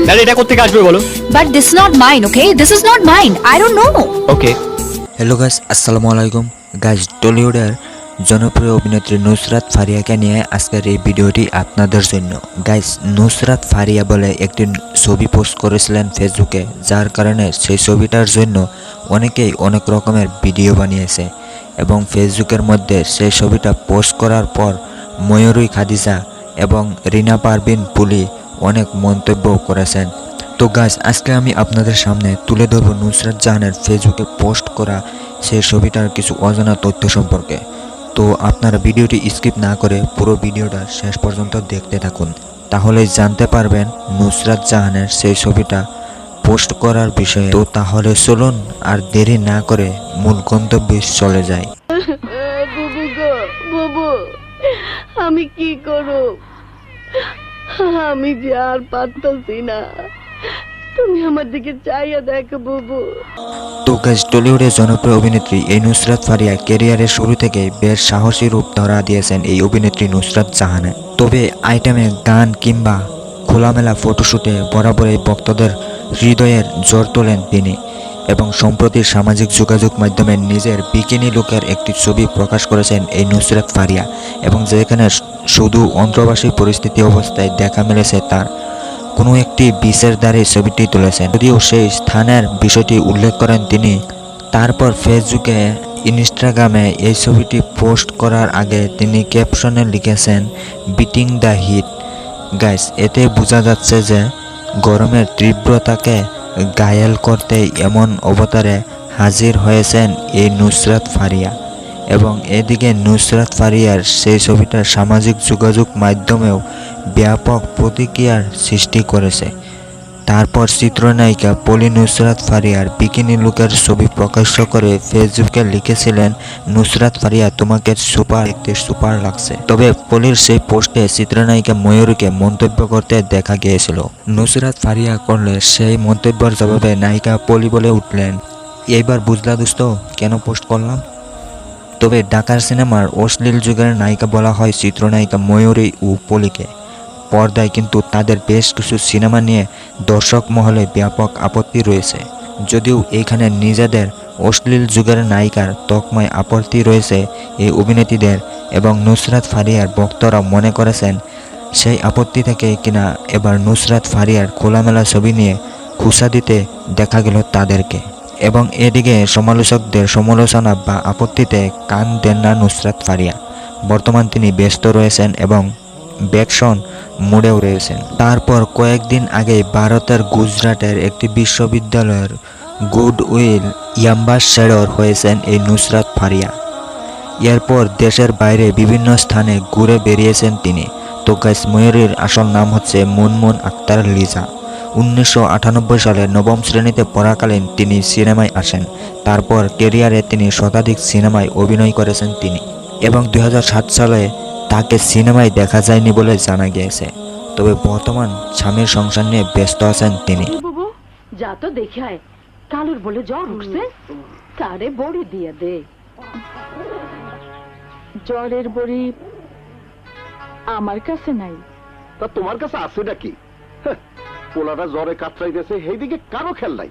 তাহলে এটা কোত্থেকে আসবে বলো? But this is not mine, okay? This is not mine. I don't know. Okay. Hello guys, আসসালামু আলাইকুম গাইস। টলিউডের জনপ্রিয় অভিনেত্রী নুসরাত ফারিয়াকে নিয়ে আজকের এই ভিডিওটি আপনাদের জন্য। গাইস, নুসরাত ফারিয়া বলে একটি ছবি পোস্ট করেছিলেন ফেসবুকে, যার কারণে সেই ছবিটার জন্য অনেকেই অনেক রকমের ভিডিও বানিয়েছে এবং ফেসবুকের মধ্যে সেই ছবিটা পোস্ট করার পর ময়ূরী খাদিজা এবং রিনা পারভিন পুলি অনেক মন্তব্য করেছেন। তো গাইস, আজকে আমি আপনাদের সামনে তুলে ধরব নুসরাত জাহানের ফেসবুকে পোস্ট করা সেই ছবিটার কিছু অজানা তথ্য সম্পর্কে। তো আপনারা ভিডিওটি স্কিপ না করে পুরো ভিডিওটা শেষ পর্যন্ত দেখতে থাকুন, তাহলেই জানতে পারবেন নুসরাত জাহানের সেই ছবিটা পোস্ট করার বিষয়ে। তো তাহলে চলুন আর দেরি না করে মূল গন্তব্যে চলে যাই। বুবু গো, বুবু, আমি কি করব? আমি যে আর পারতেছি না। তুমি আমার দিকে চাইয়া দেখো বুবু। তো গাইস, টলিউডের জনপ্রিয় অভিনেত্রী এই নুসরাত ফারিয়া ক্যারিয়ারের শুরু থেকে বেশ সাহসী রূপ ধরা দিয়েছেন এই অভিনেত্রী নুসরাত জাহানে। তবে আইটেমে গান কিংবা খোলামেলা ফটোশুটে বরাবরই ভক্তদের হৃদয়ের জোর তোলেন তিনি এবং সম্প্রতি সামাজিক যোগাযোগ মাধ্যমে নিজের বিকিনি লুকের একটি ছবি প্রকাশ করেছেন এই নুসরাত ফারিয়া, এবং যেখানে শুধু অন্ধ্রবাসী পরিস্থিতি অবস্থায় দেখা মিলেছে তার। কোনো একটি বিচের ধারে ছবিটি তুলেছেন, যদিও সেই স্থানের বিষয়টি উল্লেখ করেন তিনি। তারপর ফেসবুকে ইনস্টাগ্রামে এই ছবিটি পোস্ট করার আগে তিনি ক্যাপশনে লিখেছেন বিটিং দ্য হিট। গাইস, এতে বোঝা যাচ্ছে যে গরমের তীব্রতাকে ঘায়েল করতেই এমন অবতারে হাজির হয়েছেন এই নুসরাত ফারিয়া। এবং এদিকে নুসরাত ফারিয়ার সেই ছবিটা সামাজিক যোগাযোগ মাধ্যমেও ব্যাপক প্রতিক্রিয়ার সৃষ্টি করেছে। তারপর চিত্রনায়িকা পলি নুসরাত ফারিয়ার বিকিনি লুকের ছবি প্রকাশ করে ফেসবুকে লিখেছিলেন, নুসরাত ফারিয়া, তোমাকে সুপার দেখতে সুপার লাগছে। তবে পলির সেই পোস্টে চিত্রনায়িকা ময়ূরীকে মন্তব্য করতে দেখা গিয়েছিল। নুসরাত ফারিয়া করলে সেই মন্তব্যের জবাবে নায়িকা পলি বলে উঠলেন, এইবার বুঝলা দোস্ত কেন পোস্ট করলাম? তবে ঢাকার সিনেমার অশ্লীল যুগের নায়িকা বলা হয় চিত্রনায়িকা ময়ূরী ও পলিকে। পর্দায় কিন্তু তাদের বেশ কিছু সিনেমা নিয়ে দর্শক মহলে ব্যাপক আপত্তি রয়েছে। যদিও এইখানে নিজেদের অশ্লীল যুগের নায়িকার তকমায় আপত্তি রয়েছে এই অভিনেত্রীদের, এবং নুসরাত ফারিয়ার ভক্তরা মনে করেছেন সেই আপত্তি থেকে কিনা এবার নুসরাত ফারিয়ার খোলামেলা ছবি নিয়ে খুশা দিতে দেখা গেল তাদেরকে। এবং এদিকে সমালোচকদের সমালোচনা বা আপত্তিতে কান দেন না নুসরাত ফারিয়া। বর্তমান তিনি ব্যস্ত রয়েছেন এবং ব্যাকশন মুডেও রয়েছেন। তারপর কয়েকদিন আগে ভারতের গুজরাটের একটি বিশ্ববিদ্যালয়ের গুডউইল অ্যাম্বাসেডর হয়েছেন এই নুসরাত ফারিয়া। এরপর দেশের বাইরে বিভিন্ন স্থানে ঘুরে বেরিয়েছেন তিনি। তো গাইস, ময়ূরীর আসল নাম হচ্ছে মুনমুন আক্তার লিজা। 1998 সালে নবম শ্রেণীতে পড়াকালীন তিনি সিনেমায় আসেন। তারপর ক্যারিয়ারে তিনি শতাধিক সিনেমায় অভিনয় করেছেন তিনি, এবং 2007 সালে তাকে সিনেমায় দেখা যায়নি বলে জানা গিয়েছে। তবে বর্তমান স্বামীর সংসার নিয়ে ব্যস্ত আছেন তিনি। বুবু, যা তো দেখে আয়, কালুর বলে জ্বর উঠছে, তারে বড়ি দিয়ে দে। জ্বরের বড়ি আমার কাছে নাই। তা তোমার কাছে আছে নাকি? পোলাটা জ্বরে কাতরাইতেছে, সেইদিকে কারো খেয়াল নাই।